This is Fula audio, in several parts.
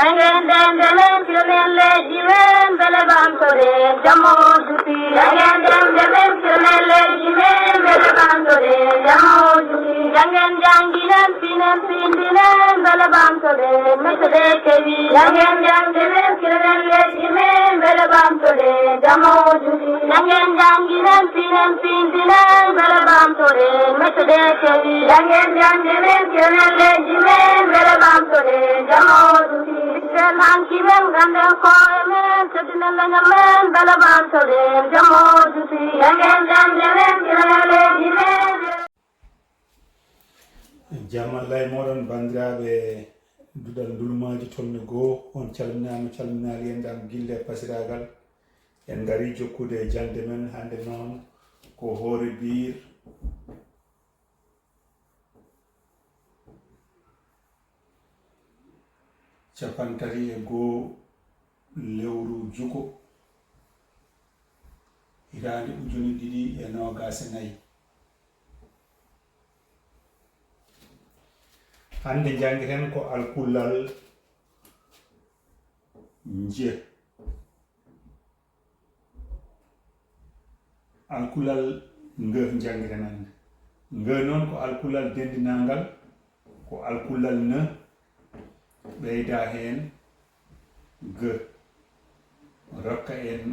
Angendem kirmelle jimen belebam tore jamo juti. Angendem kirmelle jimen belebam tore jamo juti. Jangen janginem pinem pindinem belebam tore mesde kevi. Angendem kirmelle jimen belebam tore jamo juti. Jangen janginem pinem pindinem belebam tore mesde kevi. Angendem kirmelle jimen belebam tore jamo juti. Lanki men ganden koe men sedine lenga men belabam tole jamo juti yangen jangen kirale jine. Jamallay moɗon bandiraɓe duɗal ndulmaji tonne goo on calminali en ɗam guille pasiragal en gari jokkude jande men hande noon ko hoore biir capantati e goo lewru juko hitande ujune ɗiɗi e nogas nayyi. hande jangiten ko alkullal nje. alkulal nge jangiten hande nge noon ko alkulal dendinangal ko alkulal ne ɓeyda hen ge rokka en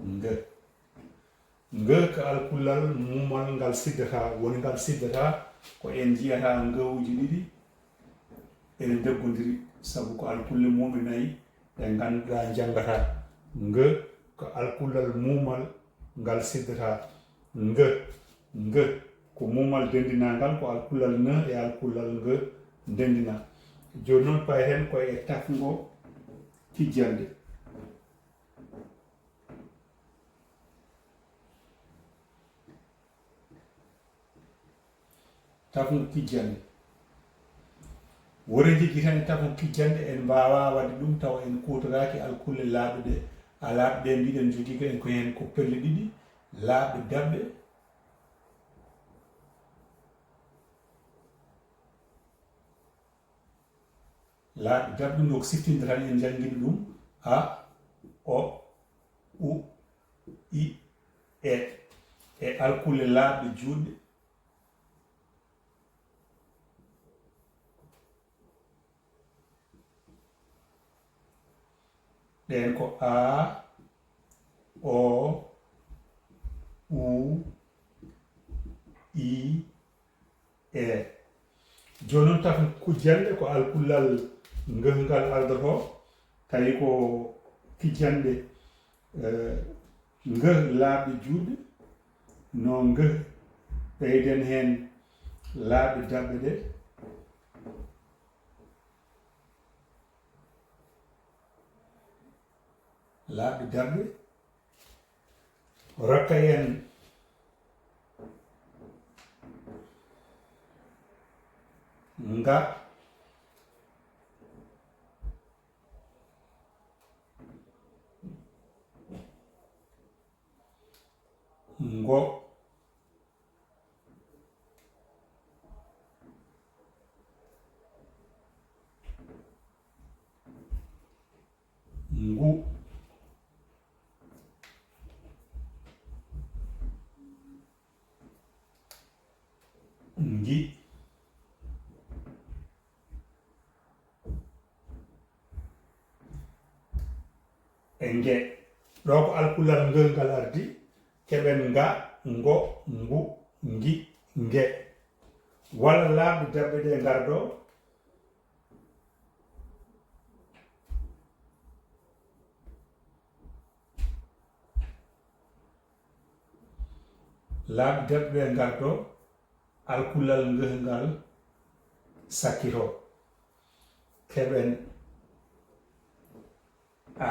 nge ko alkullal mumal ngal siddata woni ngal siddata ko en jiyata ngewuji ɗiɗi ene deggodiri sabu ko alkulle mume nayyi ɗe ganduɗa jangata. nge ko alkullal mumal ngal siddata nge ko mumal dendinangal ko alkullal ne e alkullal nge dendina. joni noon payen koye tafgo kijjande. tafgo kijjande wore jiggi tan e tafgo kijjande en mbawa wadde ɗum taw en kutoraki alkulle laaɓe ɗe laaɓe ɗe mbiɗen jogui ko en ko hen ko pelle ɗiɗi laaɓe dabɓe laaɓe dabɓe ɗum ko siftinde tan en jangguini ɗum a o u i e alkulle laaɓe juɗɗe ɗen ko a o u i e. joni noon tafo kujjande ko alkullal ngal ardoto tawi ko kijjande nge laaɓe juɗɗe no nge ɓeyden hen laaɓe dabɓe ɗe laaɓe dabɓe rokka en nga ngo ngu ngi e nge. ɗo ko alkullal ngel ngal ardi keɓen nga ngo ngu ngi nge walla laaɓe dabɓe ɗe garɗo laaɓe dabɓe ɗe garɗo alkullal ngel ngal sakkito keɓen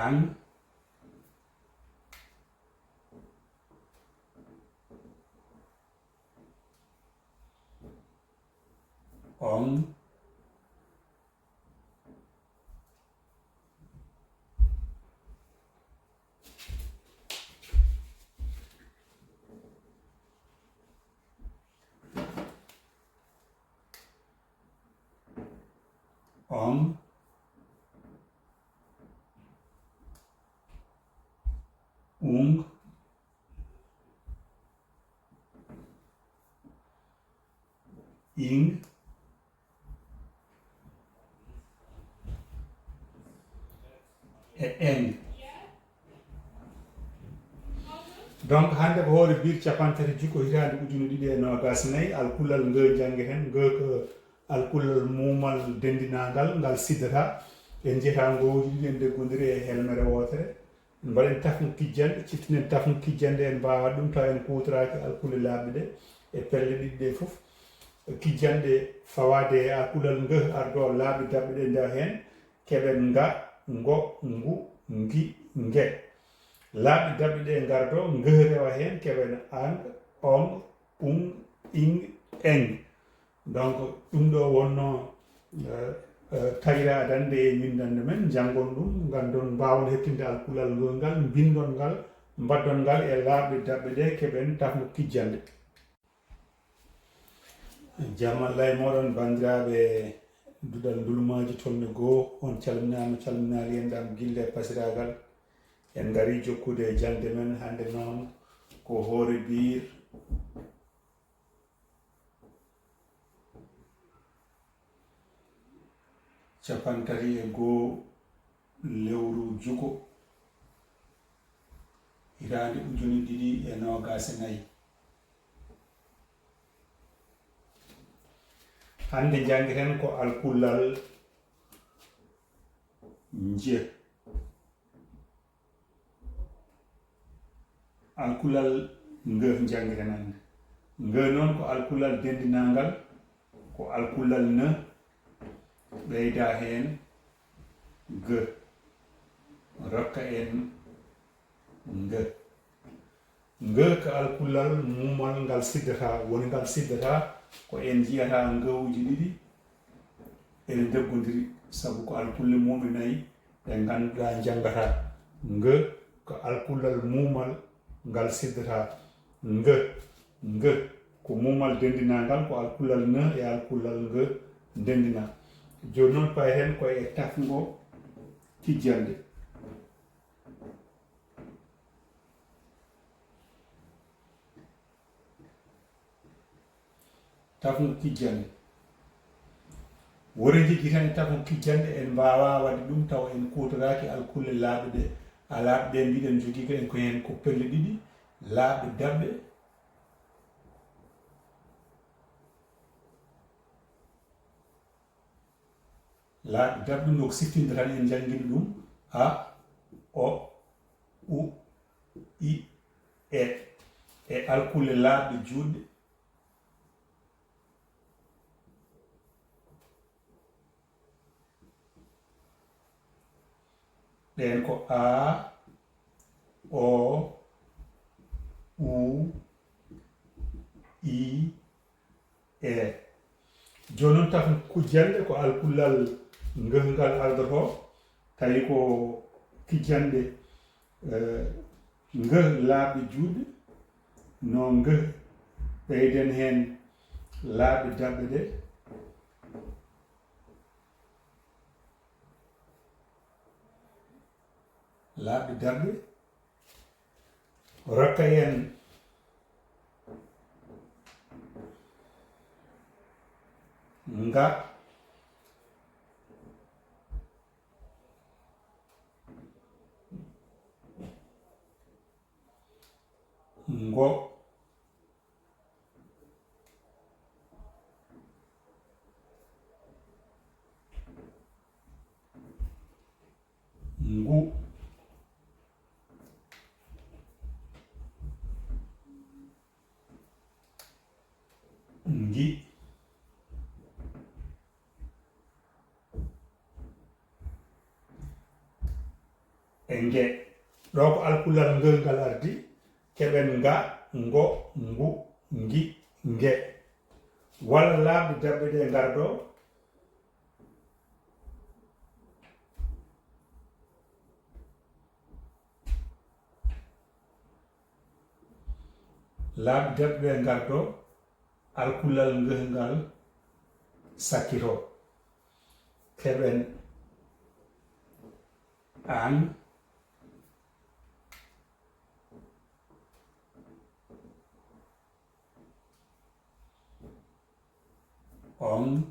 an on on ing e eng. donc hande ko hoore bir capantati jikko hitande ujune ɗiɗi e nogas nayyi alkullal nge janggueten nge ko alkullal mumal dendinagal ngal siddata en jeyata ngowuji ɗiɗi en deggodiri e helmere wotere mbaɗen tafno kijjande ciftinen tafno kijjande en mbawa ɗum taw en kutoraki alkulle laaɓɗe ɗe e pelle ɗiɗi ɗe foof kijjanɗe fawade e alkullal nge ardo laaɓi dabɓe ɗe ndewa hen keɓen nga ngo ngu ngi nge laaɓi dabɓe ɗe gardo nge rewa hen keɓen ang ong ung ing eng. donc ɗum ɗo wonno tawira adande e windande men jangon ɗum gandon mbawon hettinde alkullal ngol ngal bindon ngal mbaddon ngal e laaɓi dabɓe ɗe keɓen tafno kijjande. Jamma Allah e moɗon bandiraɓe duɗal ndulmaji tonne goo on calminama calminali en ɗam guille e pasiragal en gari jokkude e jande men hande noon ko hoore bir capantati e goo lewru juko hitande ujune ɗiɗi e nogas e nayyi. hande janggueten ko alkullal nje. alkullal nge janggueten hande nge noon ko alkullal dendinagal ko alkullal ne ɓeyda hen ge rokka en nge nge ko alkullal mumal ngal siddata woni ngal siddata ko en jiyata ngewuji ɗiɗi ene deggodiri saabu ko alkulle mume nayyi ɗe ganduɗa janggata nge ko alkullal mumal ngal siddata nge ko mumal dendinagal ko alkullal ne e alkullal nge dendina. joni noon payen koye tafgo kijjande. tafgo kijjande wore jigui tan e tafgo kijjande en mbawa wadde ɗum taw en kutoraki alkulle laaɓe ɗe a laaɓe ɗe mbiɗen jogui ko en ko hen ko pelle ɗiɗi laaɓe dabɓe laaɓe dabɓe ɗum ko siftinde tan en jangguini ɗum a o u i e alkulle laaɓe juɗɗe ɗen ko a o u i e. joni noon tafno kijjande ko alkullal ngengal ardoto tawi ko kijjande nge laaɓi juuɗe no nge ɓeyden hen laaɓi dabɓe ɗe laaɓi dabɓe rokka en nga ngo ngu ngi e nge. ɗo ko alkullal ngel ngal ardi keɓen nga ngo ngu ngi nge walla laaɓde dabɓe ɗe garɗo laaɓde dabɓe ɗe garɗo alkullal ngel ngal sakkito keɓen an ong,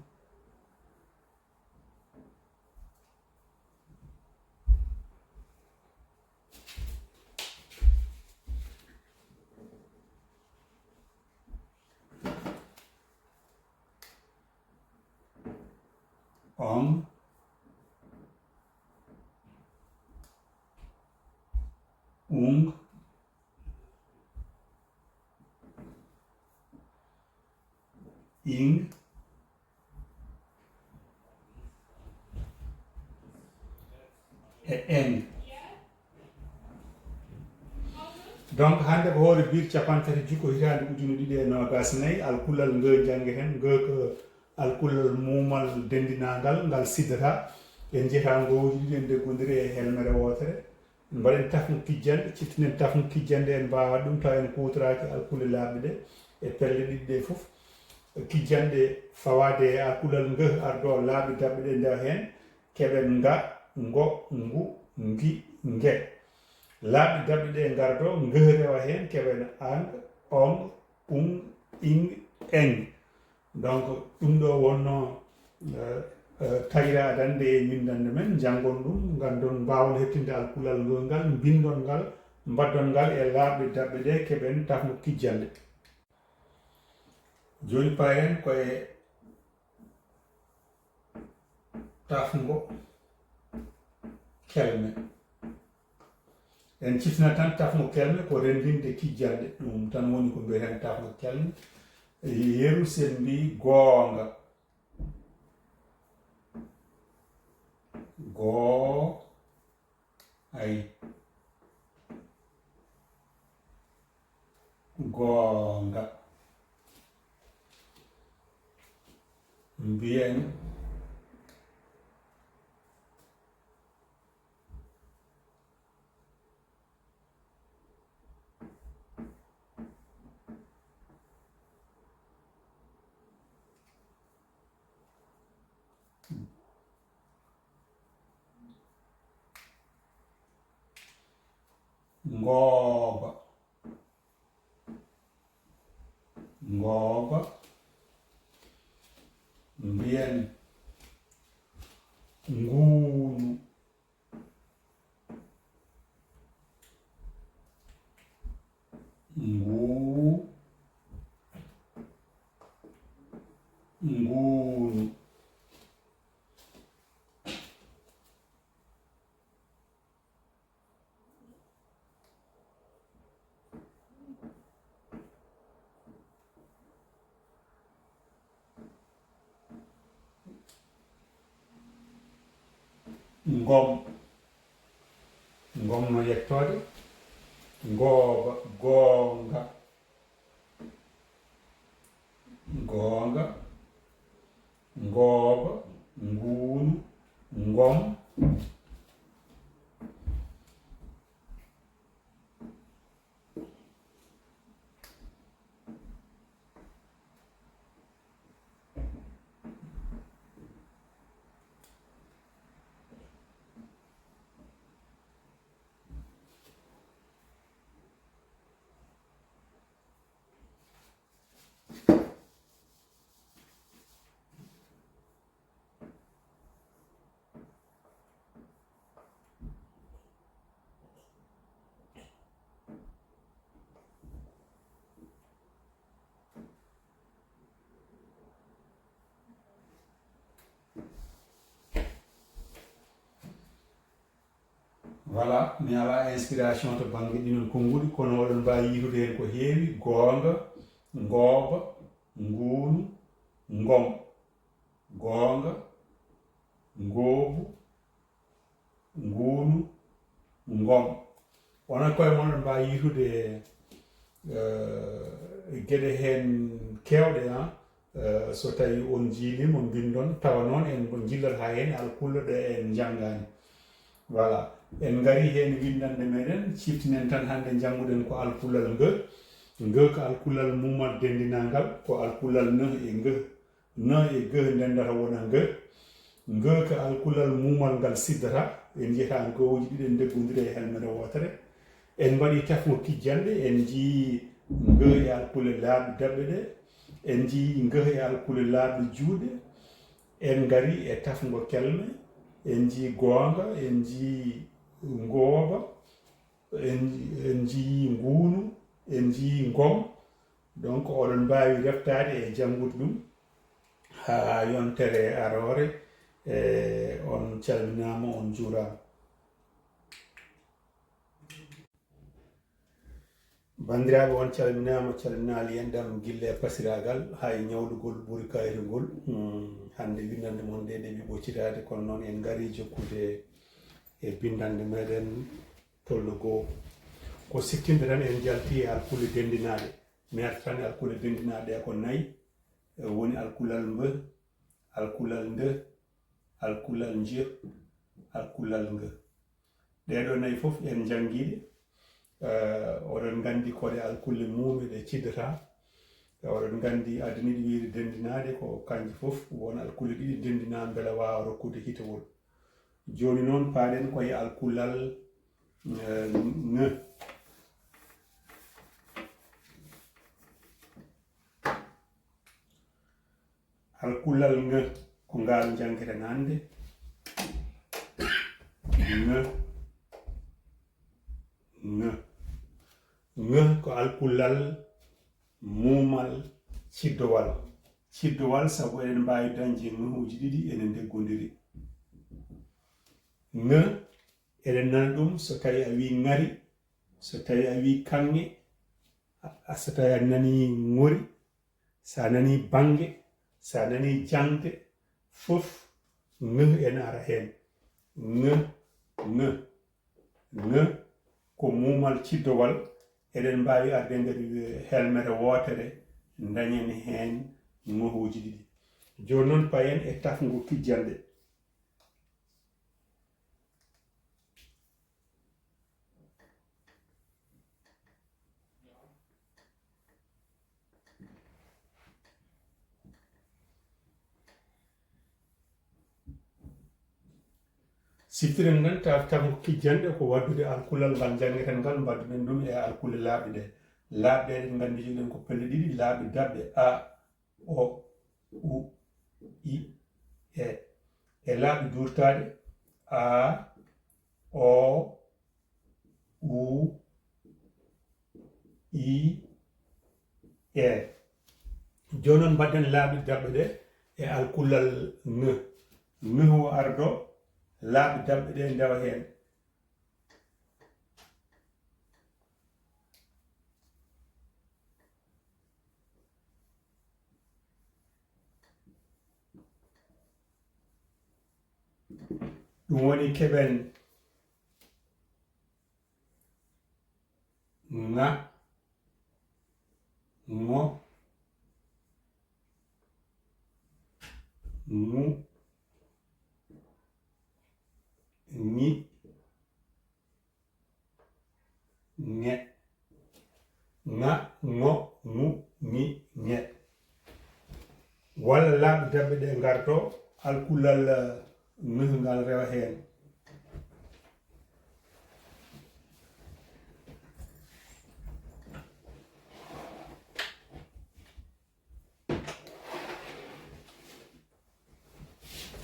ong, ung, ing, e eng. Donc hande ko hoore bir capantati jikko hitande ujune ɗiɗi e nogas nayyi alkullal nge jangge hen nge ko alkullal mumal dendinangal ngal siddata en jeeta ngowuji ɗiɗi en deggodiri e helmere wotere mbaɗen tafno kijjande cittinen tafno kijjande en mbawa ɗum taw en kutoraki alkulle laaɓɗe ɗe e pelle ɗiɗi ɗe foof kijjanɗe fawade e alkullal nge ardo laaɓi dabɓe ɗe ndewa hen keɓen nga ngo ngu ngi nge laaɓi dabɓe ɗe gardo nge rewa hen keɓen ang ong ung ing eng. Donc ɗum ɗo wonno tawira dande e windande men jangon ɗum gandon mbawon hettinde alkullal ngol ngal bindon ngal mbaddon ngal e laaɓi dabɓe ɗe keɓen tafno kijjande. Joni paren koye tafgo kelme en ciftina tan tafgo kelme ko rendinde kijjande ɗum tan woni ko mbiyeten tafgo kelme yeru sen mbi goonga goo ay goonga mbiyen ngooba ngooba mbiyen nguunu nguu nguunu ngom ngom no yettode ngooba goonga goonga ngooba nguunu ngom voilà mi ala inspiration to banggue ɗinon konguɗi kono oɗon mbawi yitude hen ko heewi goonga ngooba nguunu ngom goonga ngoobu nguunu ngom onon koye moon ɗon mbawi yitude gueɗe hen kewɗe so tawi on jiilima bindon tawa noon en ko jillat ha hen alkulle ɗe en janggani voilà en gari hen windande meɗen ciftinen tan hande jangguɗen ko alkullal nge ko alkullal mumal dendinangal ko alkullal ne e ge ndendata wona nge ko alkullal mumal ngal siddata en jeyata ngowuji ɗiɗi en deggodiri e helmere wotere en mbaɗi tafmo kijjande en jii nge e alkulle laaɓi dabɓe ɗe en jii ngeh e alkule laaɓde juuɗe en ngari e tafgo kelme en jii goonga en jii ngooba en jii nguunu en jii ngom donc oɗon mbawi reftade e janngude ɗum ha yontere arore on calminama on juurama. bandiraɓe on calminama calminali yendam guille e pasiragal hay ñawlugol ɓuuri kayitugol hande windande mon nde ɗeɓi ɓoccitade kono noon en gari jokkude e bindande meɗen tolno goo ko sikkinde tan en jalti e alkule dendinaɗe merte tan e alkule dendinaɗe ko nayyi woni alkulal mbe alkulal nde alkulal nje alkulal nge ɗeɗo nayyi fof en jangguiɗe oɗon gandi koɗe alkulle muume ɗe ciddata oɗon gandi aduniɗi wiide dendinaɗe ko kanji fof won alkulle ɗiɗi dendina beela wawa rokkude hitowol joni noon paaɗen koye alkulal nge alkulal nge ko ngal jangketen hande nge ko alkulal muumal ciddowal sabu eɗen mbawi dañde ngeuji ɗiɗi ene deggodiri nge eɗen nana ɗum so tawi a wi ngari so tawi a wi kanŋe so tawi a nani ngori sa nani bange sa nani jangde fof nge ene ara hen nge ko muumal ciddowal eɗen mbawi arde nder helmere wotere dañen hen ngohuji ɗiɗi joni noon payen e tafgo kijjande siftiren ngan tafgo kijjande ko waddude alkulal ngal jangeten ngal mbadduɗen ɗum e alkule laaɓe ɗe laaɓe ɗe ngandi joguiɗen ko pelle ɗiɗi laaɓe dabɓe a o u i e laaɓe durtaɗe a o u i joni noon mbadden laaɓe dabɓe ɗe e alkulal nge o ardo laaɓe dabɓe ɗe ndewa hen ɗum woni keɓen nga ngo ngu ñi ñe nga ngo ngu ñi ñe walla laaɓe dabɓe ɗe garto alkulal ngal rewa hen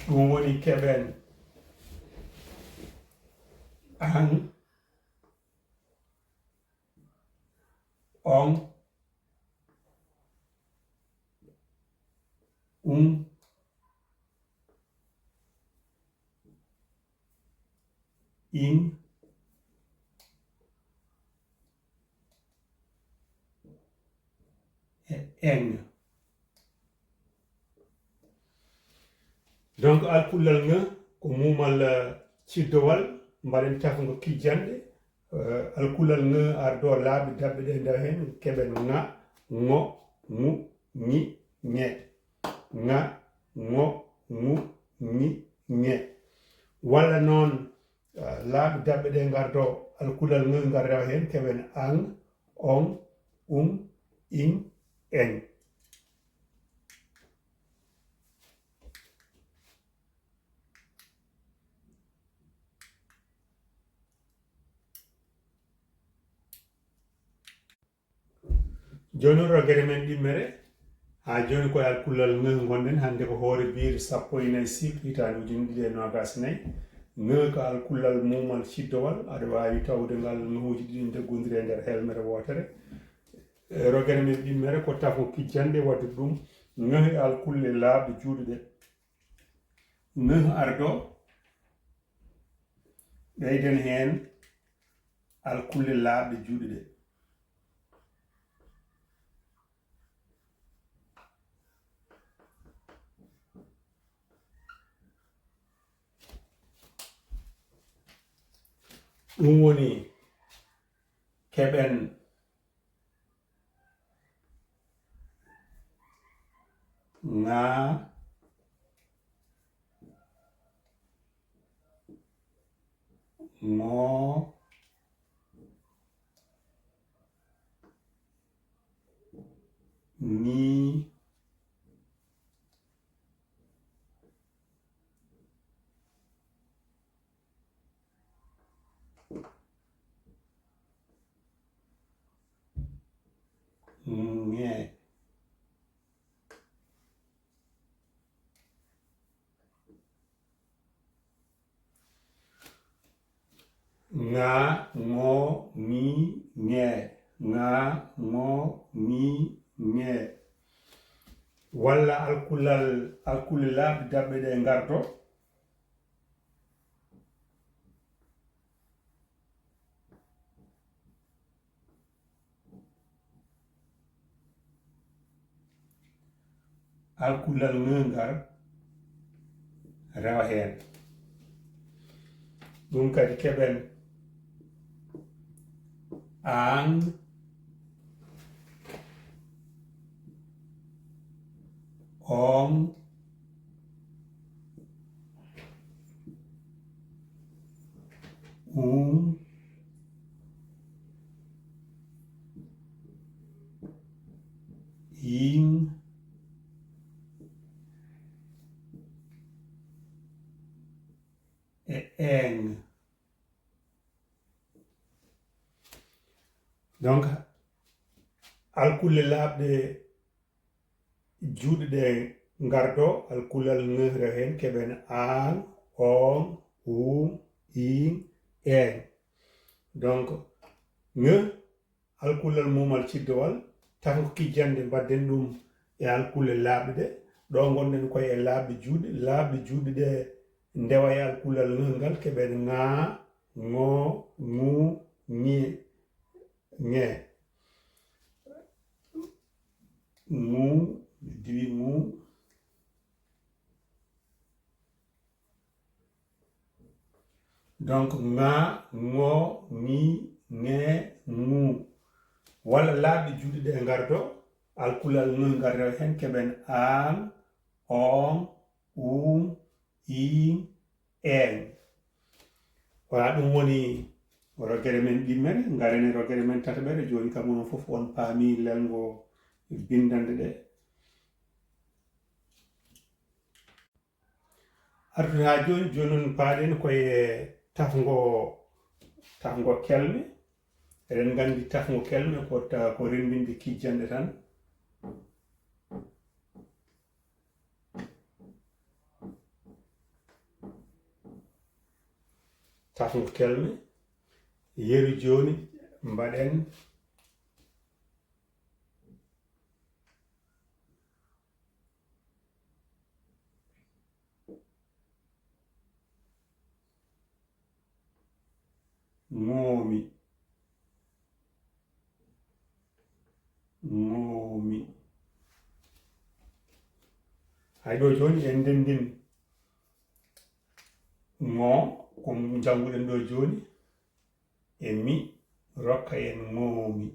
ɗum woni keɓen an on in e en donc alkullal nge ko muumal ciddowal mbaɗen tafgo kijjande alkulal nge ardo laaɓe dabɓe ɗe ndewa hen keɓen nga ngo ngu ñi ñe nga ngo ngu ñi ñe walla noon laaɓe dabɓe ɗe gardo alkulal nge ngal rewa hen keɓen an on in en joni rogere men ɗimmere ha joni koye alkullal ngeh gonɗen hande ko hoore biire 14 hitande 2024 ngeh ko alkullal mumal ciddowal aɗa wawi tawde ngal ngahuji ɗiɗi deggodiri e nder helmere wotere rogere men ɗimmere ko tafo kijjande wadde ɗum ngeh e alkulle laaɓde juuɗe ɗe ngeh ardo ɓeyden hen alkulle laaɓde juuɗe ɗe ɗum woni keɓen nga ngo ni nge nga ngo ni nge nga ngo ni nge walla alkulle laaɓde daɓɓe ɗe gardo alkullal ngengar rewa hen ɗum kadi keɓen an on in e eng donc alkulle laaɓde juuɗe ɗe gardo alkullal ngehre hen keɓen an on in en donc ngeh alkullal mumal ciddowal tanko kijjande mbadden ɗum e alkulle laaɓde ɗe ɗo gonɗen koye e laaɓde juuɗe ɗe ndewa e alkullal ngeh ngal keɓen nga ngo ngu ñi ñe ngu diwi ngu donc nga ngo ni nge ngu walla laaɓde juuɗe ɗe gardo alkullal ngeh ngal rewa hen keɓen an on in en wala ɗum woni rogere men ɗimmere garen e rogere men tataɓere joni kam onon fof on paami lelgo bindande ɗe artude ha joni non paaɗen koye tafgo kelme eɗen gandi tafgo kelme ko renndinde kijjande tan tafgo kelme yeru joni mbaɗen ngoomi hay ɗo joni en ndendin ngo ko jannguɗen ɗo joni e mi rokka en ngoomi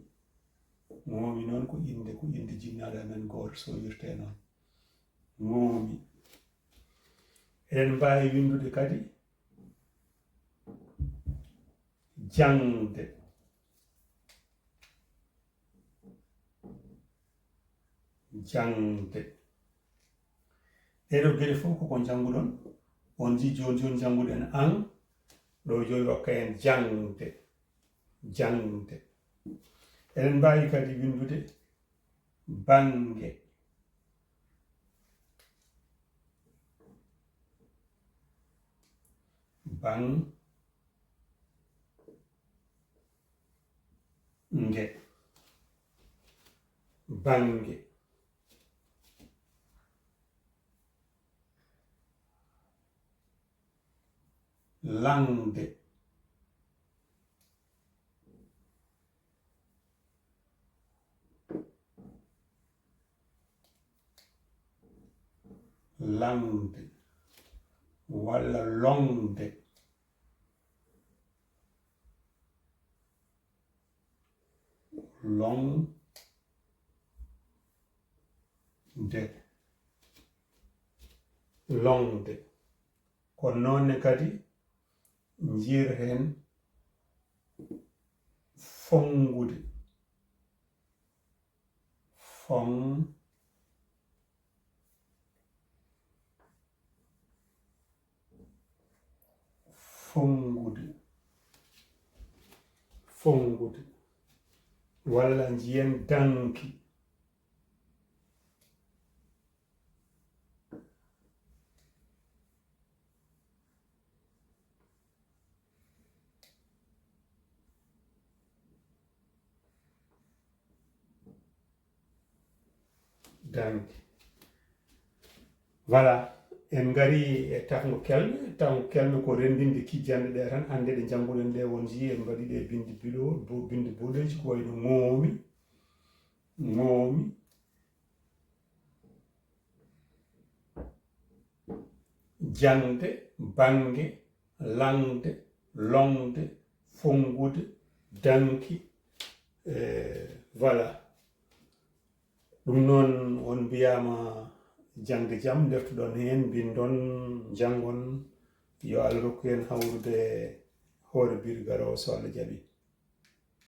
noon ko inde jinnaɗo amen goto so wirte noon ngoomi eɗen mbawi windude kadi jangde ɗeɗo gueɗe fof koko jannguɗon on ji joni jannguɗen an ɗo joni rokka en jangde eɗen mbawi kadi windude bange nge bange langde walla longde longde ko noonne kadi jiiren fongude fongude walla jiyen danki voilà en ngari e tafgo kelme ko rendinde kijjande ɗe tan hande ɗe jannguɗen ɗe won ji en mbaɗi ɗe bindi boɗeji ko wayno ŋoomi jangde bange langde longde fongude danki voilà ɗum noon on mbiyama jangde jaam deftuɗon hen bindon jangon yo Allah rokku en hawrude hoore biir garowo so Allah jaɓi